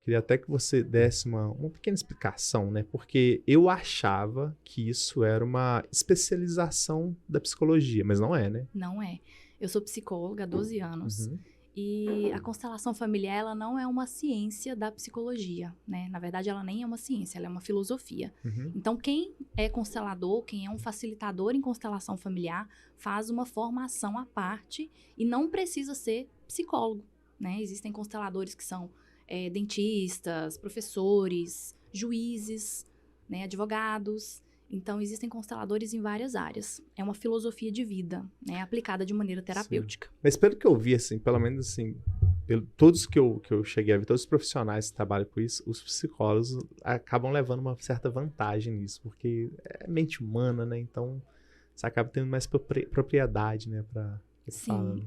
queria até que você desse uma pequena explicação, né? Porque eu achava que isso era uma especialização da psicologia, mas não é, né? Não é. Eu sou psicóloga há 12 anos. Uhum. E a constelação familiar, ela não é uma ciência da psicologia, né? Na verdade, ela nem é uma ciência, ela é uma filosofia. Uhum. Então, quem é constelador, quem é um facilitador em constelação familiar, faz uma formação à parte e não precisa ser psicólogo, né? Existem consteladores que são dentistas, professores, juízes, né? Advogados. Então, existem consteladores em várias áreas. É uma filosofia de vida, né? Aplicada de maneira terapêutica. Mas pelo que eu vi, assim, pelo menos assim, todos que eu cheguei a ver, todos os profissionais que trabalham com isso, os psicólogos acabam levando uma certa vantagem nisso, porque é mente humana, né? Então, você acaba tendo mais propriedade, né, pra Sim,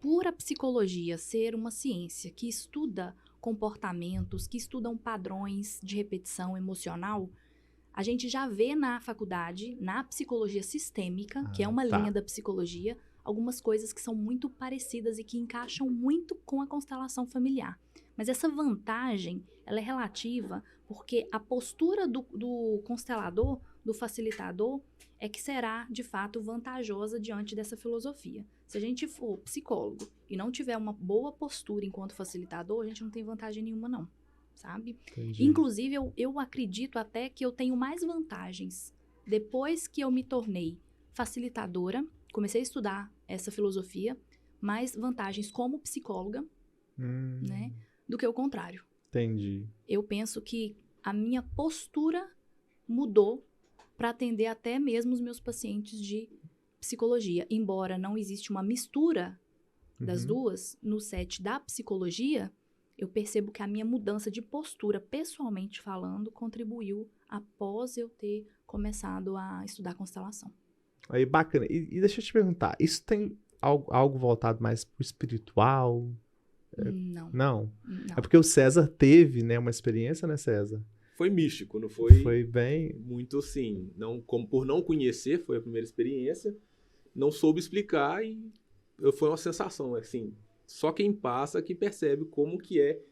por a psicologia ser uma ciência que estuda comportamentos, que estudam padrões de repetição emocional, a gente já vê na faculdade, na psicologia sistêmica, que é uma linha da psicologia, algumas coisas que são muito parecidas e que encaixam muito com a constelação familiar. Mas essa vantagem, ela é relativa porque a postura do constelador, do facilitador, é que será, de fato, vantajosa diante dessa filosofia. Se a gente for psicólogo e não tiver uma boa postura enquanto facilitador, a gente não tem vantagem nenhuma, não. Sabe? Entendi. Inclusive, eu acredito até que eu tenho mais vantagens. Depois que eu me tornei facilitadora, comecei a estudar essa filosofia, mais vantagens como psicóloga, né, do que o contrário. Entendi. Eu penso que a minha postura mudou para atender até mesmo os meus pacientes de psicologia. Embora não existe uma mistura das duas no set da psicologia, eu percebo que a minha mudança de postura, pessoalmente falando, contribuiu após eu ter começado a estudar constelação. Aí, bacana. E deixa eu te perguntar, isso tem algo voltado mais pro espiritual? Não. Não? É porque o César teve, né, uma experiência, né, César? Foi místico, não foi? Foi bem... Muito assim, por não conhecer, foi a primeira experiência, não soube explicar e foi uma sensação, assim... Só quem passa que percebe como que é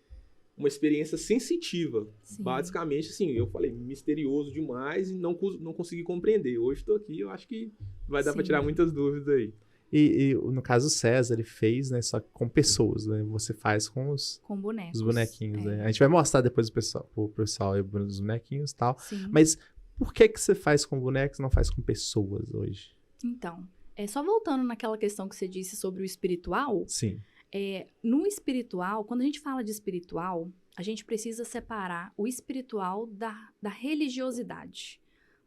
uma experiência sensitiva. Sim. Basicamente, assim, eu falei, misterioso demais e não consegui compreender. Hoje estou aqui, eu acho que vai dar para tirar muitas dúvidas aí. E no caso o César, ele fez, né, só com pessoas, né? Você faz com os bonecos. Os bonequinhos, né? A gente vai mostrar depois pro pessoal aí os bonequinhos e tal. Sim. Mas por que você faz com bonecos e não faz com pessoas hoje? Então, só voltando naquela questão que você disse sobre o espiritual... Sim. No espiritual, quando a gente fala de espiritual, a gente precisa separar o espiritual da religiosidade.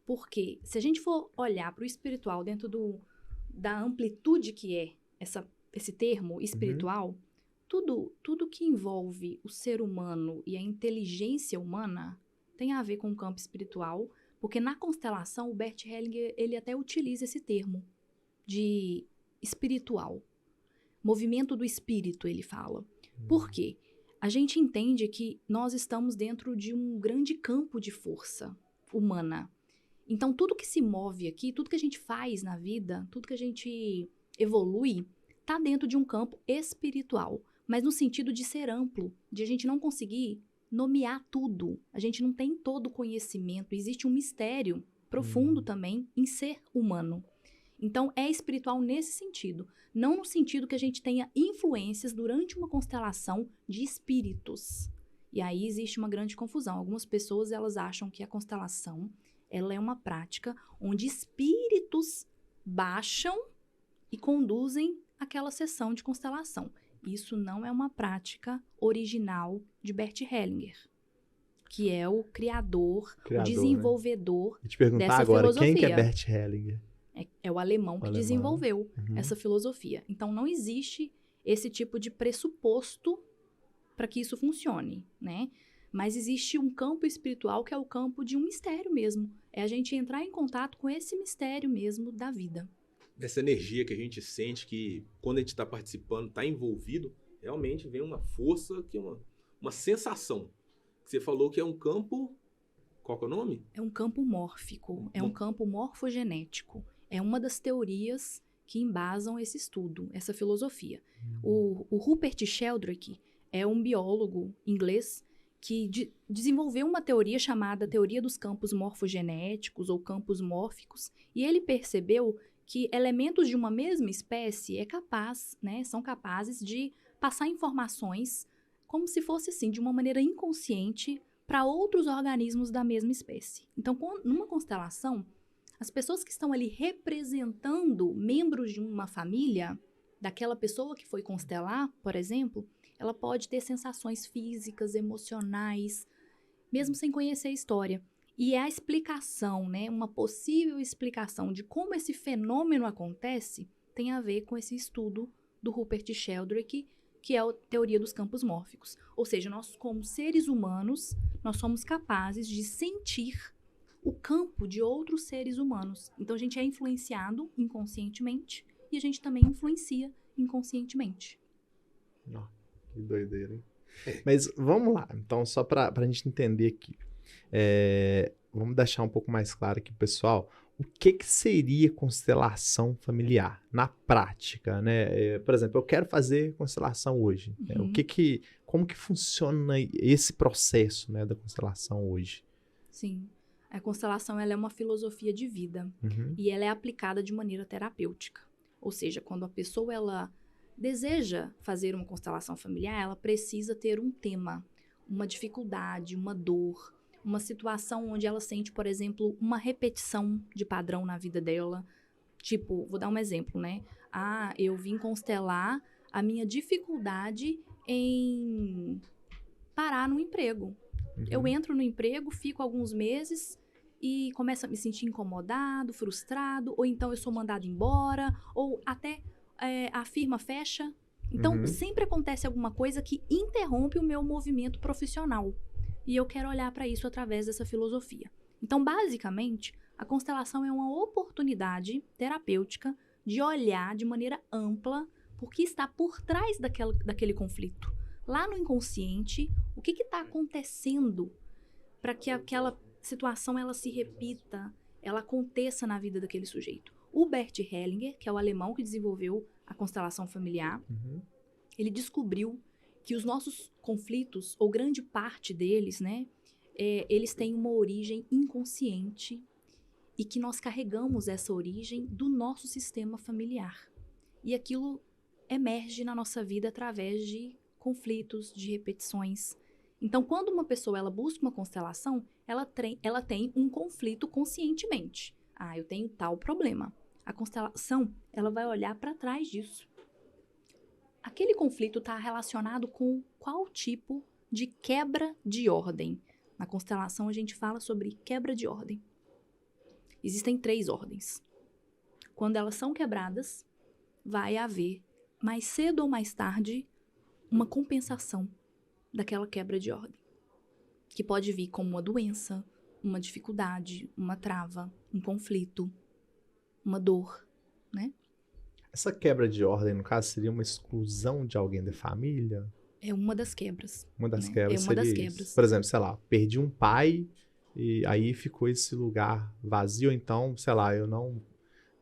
Porque se a gente for olhar para o espiritual dentro da amplitude que é esse termo espiritual, tudo que envolve o ser humano e a inteligência humana tem a ver com o campo espiritual, porque na constelação o Bert Hellinger ele até utiliza esse termo de espiritual. Movimento do espírito, ele fala. Por quê? A gente entende que nós estamos dentro de um grande campo de força humana. Então, tudo que se move aqui, tudo que a gente faz na vida, tudo que a gente evolui, está dentro de um campo espiritual. Mas no sentido de ser amplo, de a gente não conseguir nomear tudo. A gente não tem todo o conhecimento. Existe um mistério profundo também em ser humano. Então, é espiritual nesse sentido. Não no sentido que a gente tenha influências durante uma constelação de espíritos. E aí existe uma grande confusão. Algumas pessoas, elas acham que a constelação, ela é uma prática onde espíritos baixam e conduzem aquela sessão de constelação. Isso não é uma prática original de Bert Hellinger, que é o criador o desenvolvedor né? Te perguntar dessa agora, filosofia. Quem que é Bert Hellinger? É o alemão que desenvolveu essa filosofia. Então, não existe esse tipo de pressuposto para que isso funcione, né? Mas existe um campo espiritual que é o campo de um mistério mesmo. É a gente entrar em contato com esse mistério mesmo da vida. Dessa energia que a gente sente que quando a gente está participando, está envolvido, realmente vem uma força, que é uma sensação. Você falou que é um campo... Qual que é o nome? É um campo mórfico, é um campo morfogenético. É uma das teorias que embasam esse estudo, essa filosofia. O Rupert Sheldrake é um biólogo inglês que desenvolveu uma teoria chamada teoria dos campos morfogenéticos ou campos mórficos, e ele percebeu que elementos de uma mesma espécie são capazes de passar informações como se fosse assim, de uma maneira inconsciente para outros organismos da mesma espécie. Então, numa constelação, as pessoas que estão ali representando membros de uma família, daquela pessoa que foi constelar, por exemplo, ela pode ter sensações físicas, emocionais, mesmo sem conhecer a história. E a explicação, né, uma possível explicação de como esse fenômeno acontece, tem a ver com esse estudo do Rupert Sheldrake, que é a teoria dos campos mórficos. Ou seja, nós como seres humanos, nós somos capazes de sentir o campo de outros seres humanos. Então a gente é influenciado inconscientemente e a gente também influencia inconscientemente. Oh, que doideira, hein? Mas vamos lá, então só para a gente entender aqui. Vamos deixar um pouco mais claro aqui, pessoal, o que seria constelação familiar na prática, né? Por exemplo, eu quero fazer constelação hoje. Como que funciona esse processo, né, da constelação hoje? Sim, a constelação ela é uma filosofia de vida e ela é aplicada de maneira terapêutica. Ou seja, quando a pessoa ela deseja fazer uma constelação familiar, ela precisa ter um tema, uma dificuldade, uma dor, uma situação onde ela sente, por exemplo, uma repetição de padrão na vida dela. Tipo, vou dar um exemplo, né? Eu vim constelar a minha dificuldade em parar no emprego. Eu entro no emprego, fico alguns meses e começo a me sentir incomodado, frustrado, ou então eu sou mandado embora, ou até a firma fecha. Então, sempre acontece alguma coisa que interrompe o meu movimento profissional. E eu quero olhar para isso através dessa filosofia. Então, basicamente, a constelação é uma oportunidade terapêutica de olhar de maneira ampla por que está por trás daquele conflito. Lá no inconsciente, o que está acontecendo para que aquela situação ela se repita, ela aconteça na vida daquele sujeito. O Bert Hellinger, que é o alemão que desenvolveu a constelação familiar, ele descobriu que os nossos conflitos, ou grande parte deles, né, eles têm uma origem inconsciente e que nós carregamos essa origem do nosso sistema familiar. E aquilo emerge na nossa vida através de conflitos, de repetições. Então, quando uma pessoa ela busca uma constelação, ela tem um conflito conscientemente. Eu tenho tal problema. A constelação, ela vai olhar para trás disso. Aquele conflito está relacionado com qual tipo de quebra de ordem? Na constelação, a gente fala sobre quebra de ordem. Existem 3 ordens. Quando elas são quebradas, vai haver, mais cedo ou mais tarde, uma compensação daquela quebra de ordem. Que pode vir como uma doença, uma dificuldade, uma trava, um conflito, uma dor, né? Essa quebra de ordem, no caso, seria uma exclusão de alguém da família? É uma das quebras. Uma das né? quebras É uma seria das isso. quebras. Por exemplo, sei lá, perdi um pai e aí ficou esse lugar vazio, então, sei lá, eu não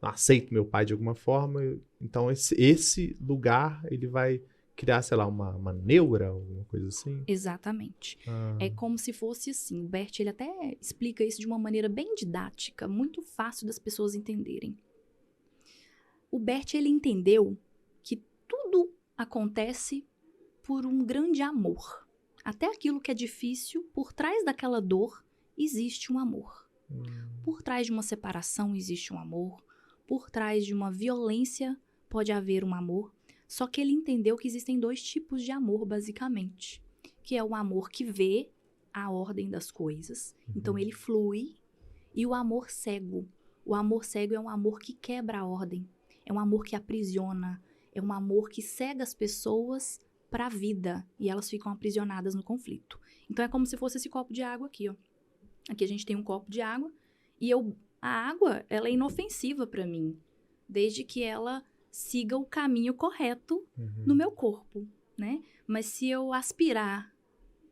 aceito meu pai de alguma forma, então esse lugar, ele vai criar, sei lá, uma neura, alguma coisa assim? Exatamente. É como se fosse assim. O Bert, ele até explica isso de uma maneira bem didática, muito fácil das pessoas entenderem. O Bert, ele entendeu que tudo acontece por um grande amor. Até aquilo que é difícil, por trás daquela dor, existe um amor. Por trás de uma separação existe um amor. Por trás de uma violência pode haver um amor. Só que ele entendeu que existem 2 tipos de amor, basicamente. Que é o amor que vê a ordem das coisas. Então, ele flui. E o amor cego. O amor cego é um amor que quebra a ordem. É um amor que aprisiona. É um amor que cega as pessoas para a vida. E elas ficam aprisionadas no conflito. Então, é como se fosse esse copo de água aqui, ó. Aqui a gente tem um copo de água. E a água, ela é inofensiva para mim. Desde que ela siga o caminho correto no meu corpo, né? Mas se eu aspirar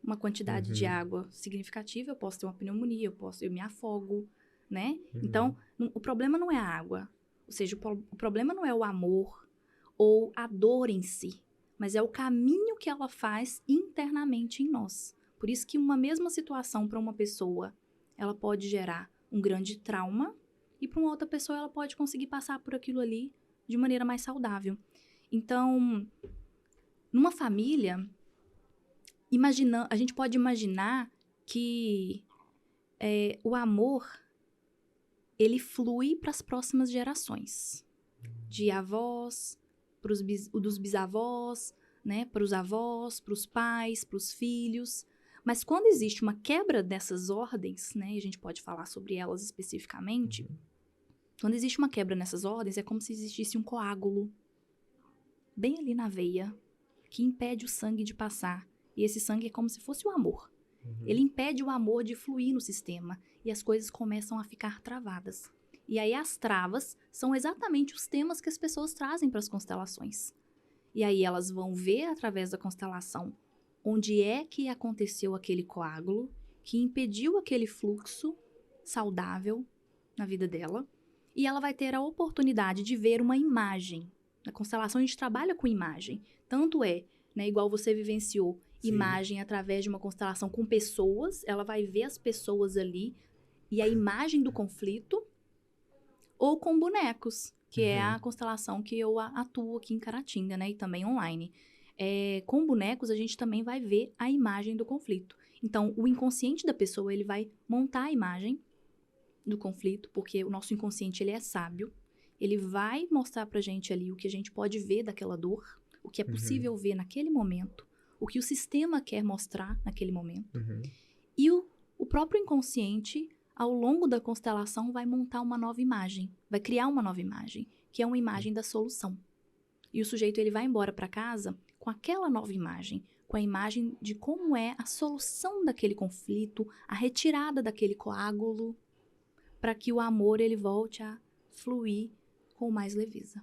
uma quantidade de água significativa, eu posso ter uma pneumonia, eu me afogo, né? Então, o problema não é a água. Ou seja, o problema não é o amor ou a dor em si. mas é o caminho que ela faz internamente em nós. Por isso que uma mesma situação para uma pessoa, ela pode gerar um grande trauma, e para uma outra pessoa ela pode conseguir passar por aquilo ali de maneira mais saudável. Então, numa família, a gente pode imaginar que o amor, ele flui para as próximas gerações. De avós, dos bisavós, né, para os avós, para os pais, para os filhos. Mas quando existe uma quebra dessas ordens, né, e a gente pode falar sobre elas especificamente, quando existe uma quebra nessas ordens, é como se existisse um coágulo bem ali na veia, que impede o sangue de passar. E esse sangue é como se fosse o amor. Ele impede o amor de fluir no sistema, e as coisas começam a ficar travadas. E aí as travas são exatamente os temas que as pessoas trazem para as constelações. E aí elas vão ver através da constelação onde é que aconteceu aquele coágulo que impediu aquele fluxo saudável na vida dela. E ela vai ter a oportunidade de ver uma imagem. Na constelação a gente trabalha com imagem. Tanto né, igual você vivenciou, Sim. imagem através de uma constelação com pessoas, ela vai ver as pessoas ali e a imagem do conflito, ou com bonecos, que é a constelação que eu atuo aqui em Caratinga, né, e também online. Com bonecos, a gente também vai ver a imagem do conflito. Então, o inconsciente da pessoa, ele vai montar a imagem do conflito, porque o nosso inconsciente, ele é sábio. Ele vai mostrar pra gente ali o que a gente pode ver daquela dor, o que é possível ver naquele momento, o que o sistema quer mostrar naquele momento. E o próprio inconsciente, ao longo da constelação, vai montar uma nova imagem, vai criar uma nova imagem, que é uma imagem da solução. E o sujeito, ele vai embora para casa com aquela nova imagem, com a imagem de como é a solução daquele conflito, a retirada daquele coágulo, para que o amor, ele volte a fluir com mais leveza.